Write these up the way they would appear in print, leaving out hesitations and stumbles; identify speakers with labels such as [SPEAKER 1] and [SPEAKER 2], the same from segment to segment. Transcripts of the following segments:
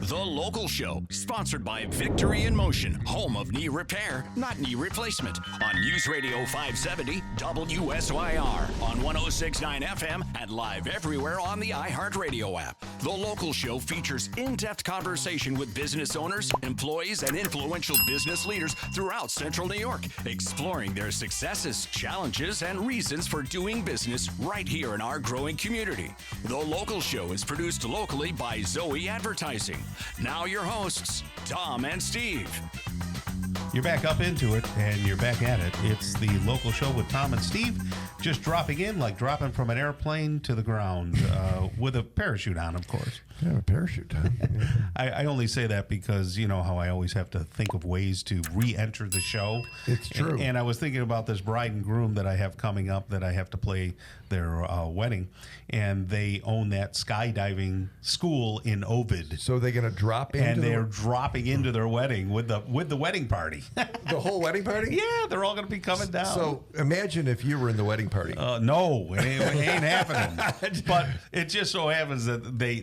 [SPEAKER 1] The Local Show, sponsored by Victory in Motion, home of knee repair, not knee replacement, on News Radio 570 WSYR, on 106.9 FM, and live everywhere on the iHeartRadio app. The Local Show features in-depth conversation with business owners, employees, and influential business leaders throughout Central New York, exploring their successes, challenges, and reasons for doing business right here in our growing community. The Local Show is produced locally by Zoe Advertising. Now your hosts, Tom and Steve.
[SPEAKER 2] You're back up into it, and you're back at it. It's the Local Show with Tom and Steve, just dropping in like dropping from an airplane to the ground with a parachute on, of course.
[SPEAKER 3] Yeah, a parachute on.
[SPEAKER 2] I only say that because you know how I always have to think of ways to re-enter the show.
[SPEAKER 3] It's true.
[SPEAKER 2] And I was thinking about this bride and groom that I have coming up that I have to play their wedding, and they own that skydiving school in Ovid.
[SPEAKER 3] So they're going to drop into
[SPEAKER 2] and they're dropping into their wedding with the wedding party.
[SPEAKER 3] the whole wedding party?
[SPEAKER 2] Yeah, they're all going to be coming down.
[SPEAKER 3] So imagine if you were in the wedding party.
[SPEAKER 2] No, it ain't happening. But it just so happens that they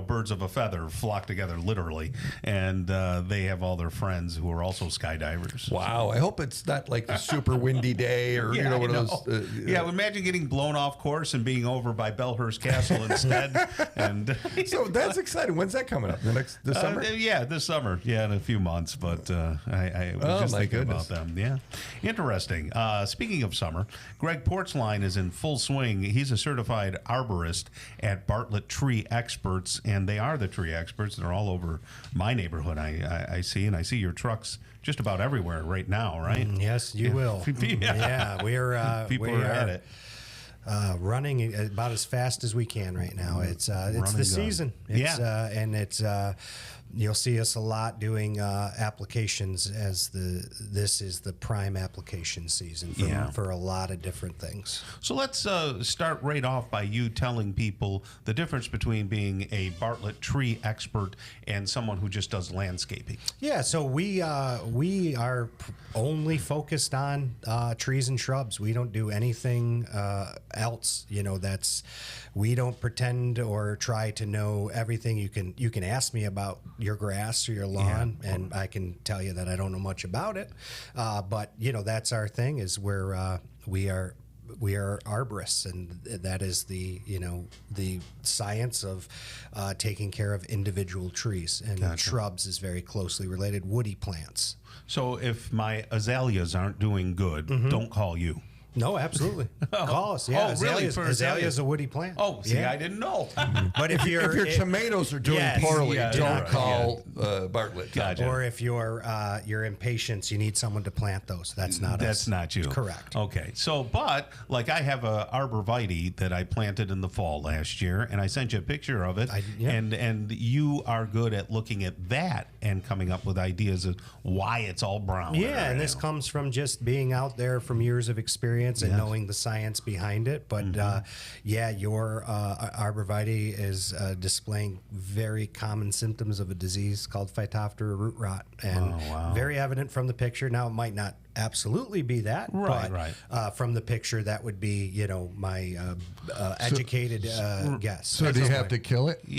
[SPEAKER 2] birds of a feather flock together literally, and they have all their friends who are also skydivers.
[SPEAKER 3] Wow, I hope it's not like a super windy day or one of those.
[SPEAKER 2] Yeah, imagine getting blown off course and being over by Belhurst Castle instead. And
[SPEAKER 3] so that's exciting. When's that coming up? This summer?
[SPEAKER 2] Yeah, this summer. Yeah, in a few months. But I was just thinking about them. Yeah, interesting. Speaking of summer, Greg Portzline is in full swing. He's a certified arborist at Bartlett Tree Experts, and they are the tree experts. They're all over my neighborhood. I see, and I see your trucks just about everywhere right now, right?
[SPEAKER 4] Yes, you will. Yeah, we're
[SPEAKER 2] at it.
[SPEAKER 4] Running about as fast as we can right now. It's the season. You'll see us a lot doing applications as this is the prime application season for a lot of different things.
[SPEAKER 2] So let's start right off by you telling people the difference between being a Bartlett Tree expert and someone who just does landscaping.
[SPEAKER 4] Yeah, so we are only focused on trees and shrubs. We don't do anything else. We don't pretend or try to know everything. You can ask me about your grass or your lawn, and I can tell you that I don't know much about it. But that's our thing. Is we are arborists, and that is the science of taking care of individual trees. And shrubs is very closely related. Woody plants.
[SPEAKER 2] So if my azaleas aren't doing good, don't call you.
[SPEAKER 4] No, absolutely. Call us. Yeah,
[SPEAKER 2] really?
[SPEAKER 4] Azalea is a woody plant.
[SPEAKER 2] Oh, see, I didn't know.
[SPEAKER 4] But if your
[SPEAKER 3] tomatoes are doing poorly, don't call Bartlett.
[SPEAKER 2] Gotcha.
[SPEAKER 4] Or if you're impatient, you need someone to plant those. That's not us.
[SPEAKER 2] That's not you.
[SPEAKER 4] Correct.
[SPEAKER 2] Okay. So, but like I have a arborvitae that I planted in the fall last year, and I sent you a picture of it. And you are good at looking at that and coming up with ideas of why it's all brown.
[SPEAKER 4] Yeah, and this comes from just being out there from years of experience and knowing the science behind it. But your arborvitae is displaying very common symptoms of a disease called Phytophthora root rot, and very evident from the picture. Now, it might not absolutely be that, but from the picture, that would be my educated guess.
[SPEAKER 3] So do you have to kill it?
[SPEAKER 4] We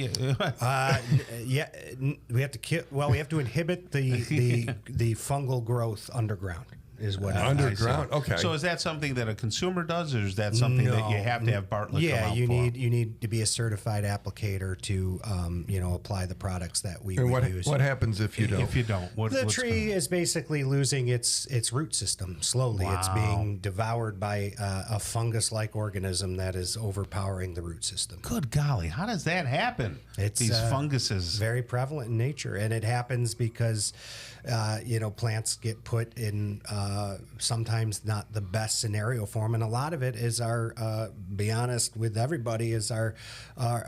[SPEAKER 4] have to kill. Well, we have to inhibit the fungal growth underground. Is what
[SPEAKER 3] underground. Okay.
[SPEAKER 2] So is that something that a consumer does, or is that something that you have to have Bartlett come out
[SPEAKER 4] you need to be a certified applicator to apply the products that we use.
[SPEAKER 3] What happens if you don't?
[SPEAKER 2] If you don't,
[SPEAKER 4] the tree is basically losing its root system slowly. Wow. It's being devoured by a fungus-like organism that is overpowering the root system.
[SPEAKER 2] Good golly, how does that happen? These funguses
[SPEAKER 4] very prevalent in nature, and it happens because plants get put in sometimes not the best scenario for them, and a lot of it is be honest with everybody, is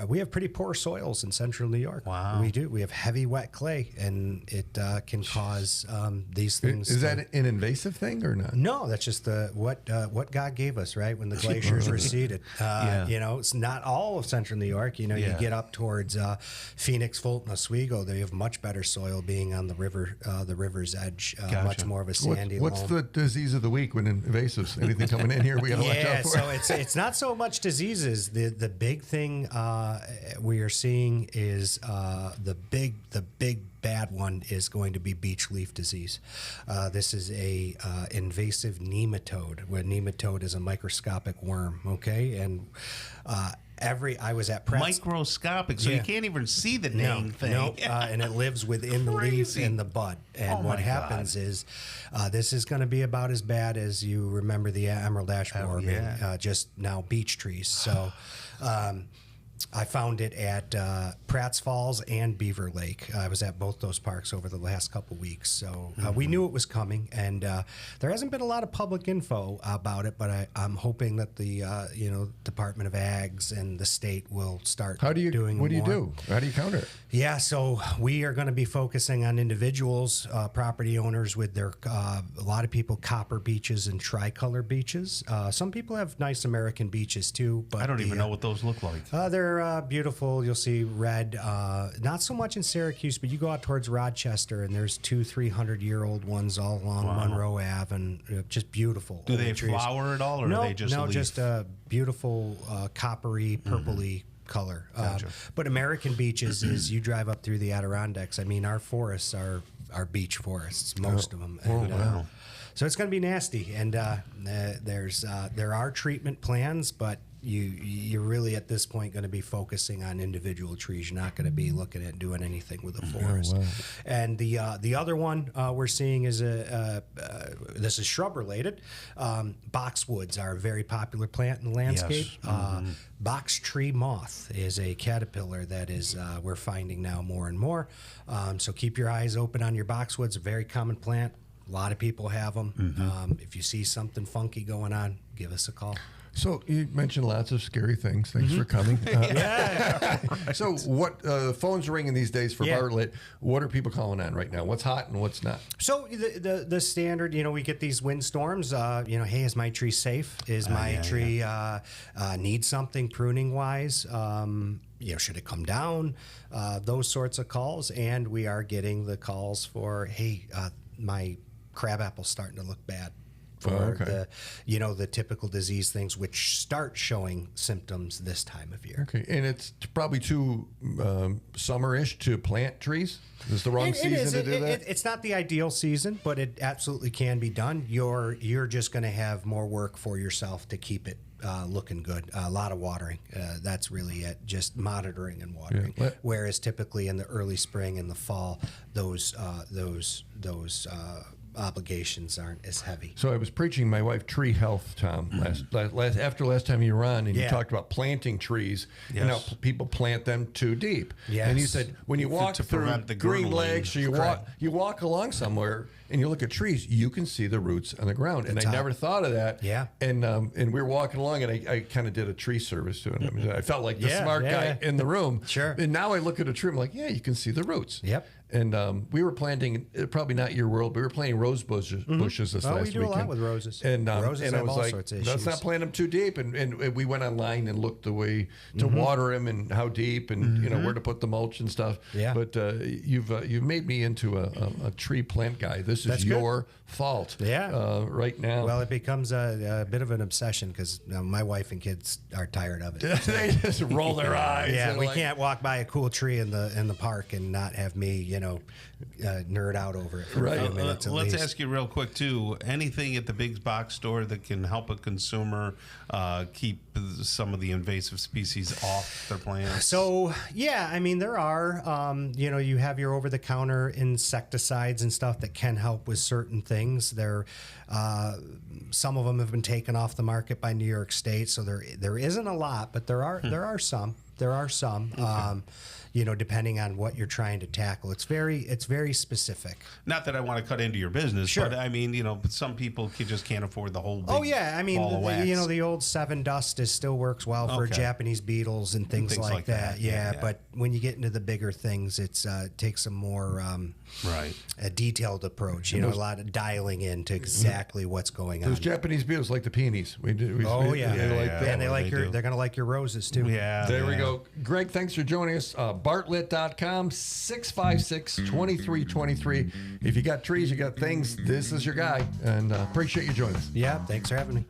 [SPEAKER 4] we have pretty poor soils in Central New York.
[SPEAKER 2] Wow.
[SPEAKER 4] We do. We have heavy wet clay, and it can cause these things.
[SPEAKER 3] Is that an invasive thing or not?
[SPEAKER 4] No, that's just what God gave us, right? When the glaciers receded. It's not all of Central New York. You get up towards Phoenix, Fulton, Oswego, they have much better soil being on the river's edge, much more of a sandy
[SPEAKER 3] What's What's the disease of the week when invasives? Anything coming in here we got to watch out for?
[SPEAKER 4] So it's not so much diseases. The big thing we are seeing is the big bad one is going to be beech leaf disease. This is a invasive nematode, where nematode is a microscopic worm. Okay, and I was at Pratt's.
[SPEAKER 2] Microscopic, so you can't even see the dang thing.
[SPEAKER 4] No, and it lives within the leaf and the bud. And what happens is, this is going to be about as bad as you remember the emerald ash borer, just now beech trees. So. I found it at Pratt's Falls and Beaver Lake. I was at both those parks over the last couple weeks, so we knew it was coming. And there hasn't been a lot of public info about it, but I'm hoping that the Department of Ags and the state will start doing.
[SPEAKER 3] What do you
[SPEAKER 4] more.
[SPEAKER 3] do? How do you counter it?
[SPEAKER 4] Yeah, so we are going to be focusing on individuals, property owners with their. A lot of people copper beeches and tricolor beeches. Some people have nice American beeches too, but
[SPEAKER 2] I don't even know what those look like.
[SPEAKER 4] They're beautiful. You'll see red. Not so much in Syracuse, but you go out towards Rochester, and there's 200-300-year-old ones all along Monroe Ave, and just beautiful.
[SPEAKER 2] Do they
[SPEAKER 4] trees.
[SPEAKER 2] flower at all, or are they just
[SPEAKER 4] no,
[SPEAKER 2] leaf?
[SPEAKER 4] just a beautiful coppery, purpley color.
[SPEAKER 2] Gotcha.
[SPEAKER 4] But American beeches is you drive up through the Adirondacks. I mean, our forests are beech forests, most of them. And,
[SPEAKER 2] wow.
[SPEAKER 4] So it's going to be nasty, and there are treatment plans, but you're really at this point going to be focusing on individual trees. You're not going to be looking at doing anything with the forest.
[SPEAKER 3] wow.
[SPEAKER 4] And the other one we're seeing is this is shrub related. Boxwoods are a very popular plant in the landscape.
[SPEAKER 2] Yes.
[SPEAKER 4] Box tree moth is a caterpillar that is we're finding now more and more. So keep your eyes open on your boxwoods. A very common plant. A lot of people have them. If you see something funky going on, give us a call.
[SPEAKER 3] So you mentioned lots of scary things. Thanks for coming. So what phones are ringing these days for Bartlett? What are people calling on right now? What's hot and what's not?
[SPEAKER 4] So the standard, we get these windstorms. Hey, is my tree safe? Is my tree need something pruning wise? Should it come down? Those sorts of calls, and we are getting the calls for, hey, my crabapple's starting to look bad. For the typical disease things which start showing symptoms this time of year.
[SPEAKER 3] Okay, and it's probably too summer-ish to plant trees? Is the wrong season to do that?
[SPEAKER 4] It's not the ideal season, but it absolutely can be done. You're just going to have more work for yourself to keep it looking good. A lot of watering. That's really it. Just monitoring and watering.
[SPEAKER 3] Yeah.
[SPEAKER 4] Whereas typically in the early spring and the fall, those obligations aren't as heavy.
[SPEAKER 3] So I was preaching my wife tree health, Tom, after last time you were on, and you talked about planting trees.
[SPEAKER 2] Yes.
[SPEAKER 3] And now people plant them too deep.
[SPEAKER 4] Yes.
[SPEAKER 3] And you said when you walk through
[SPEAKER 2] the
[SPEAKER 3] Green
[SPEAKER 2] girdling.
[SPEAKER 3] Lakes, or you walk along somewhere and you look at trees, you can see the roots on the ground. And I never thought of that.
[SPEAKER 4] Yeah.
[SPEAKER 3] And we were walking along, and I kind of did a tree service to him. I mean, I felt like the smart guy in the room.
[SPEAKER 4] Sure.
[SPEAKER 3] And now I look at a tree, I'm like, yeah, you can see the roots.
[SPEAKER 4] Yep.
[SPEAKER 3] And we were planting, probably not your world, but we were planting rose bushes this last weekend.
[SPEAKER 4] We do a lot with roses.
[SPEAKER 3] And
[SPEAKER 4] roses
[SPEAKER 3] I
[SPEAKER 4] have
[SPEAKER 3] was
[SPEAKER 4] all
[SPEAKER 3] like,
[SPEAKER 4] sorts of
[SPEAKER 3] let's
[SPEAKER 4] issues.
[SPEAKER 3] not plant them too deep. And we went online and looked the way to water them and how deep and where to put the mulch and stuff.
[SPEAKER 4] Yeah.
[SPEAKER 3] But you've made me into a tree plant guy. This is your fault.
[SPEAKER 4] Yeah.
[SPEAKER 3] Right now.
[SPEAKER 4] Well, it becomes a bit of an obsession because my wife and kids are tired of it.
[SPEAKER 3] They just roll their eyes.
[SPEAKER 4] Yeah, we can't walk by a cool tree in the park and not have me, nerd out over it for a few minutes.
[SPEAKER 2] Let's ask you real quick too. Anything at the big box store that can help a consumer keep some of the invasive species off their plants?
[SPEAKER 4] So there are. You have your over-the-counter insecticides and stuff that can help with certain things. Some of them have been taken off the market by New York State, so there isn't a lot, but there are some. There are some. Okay. Depending on what you're trying to tackle. It's very specific.
[SPEAKER 2] Not that I want to cut into your business,
[SPEAKER 4] sure.
[SPEAKER 2] But I mean, but some people just can't afford the whole big
[SPEAKER 4] I mean,
[SPEAKER 2] ball of wax.
[SPEAKER 4] the old 7 Dust still works well for Japanese beetles and things like that. Yeah, but when you get into the bigger things, it takes a more a detailed approach. A lot of dialing into exactly what's going on.
[SPEAKER 3] Those Japanese beetles like the peonies.
[SPEAKER 4] They're going to like your roses too.
[SPEAKER 2] Yeah,
[SPEAKER 3] There we go. Greg, thanks for joining us. Bartlett.com, 656-2323. If you got trees, you got things, this is your guy. And appreciate you joining us.
[SPEAKER 4] Yeah, thanks for having me.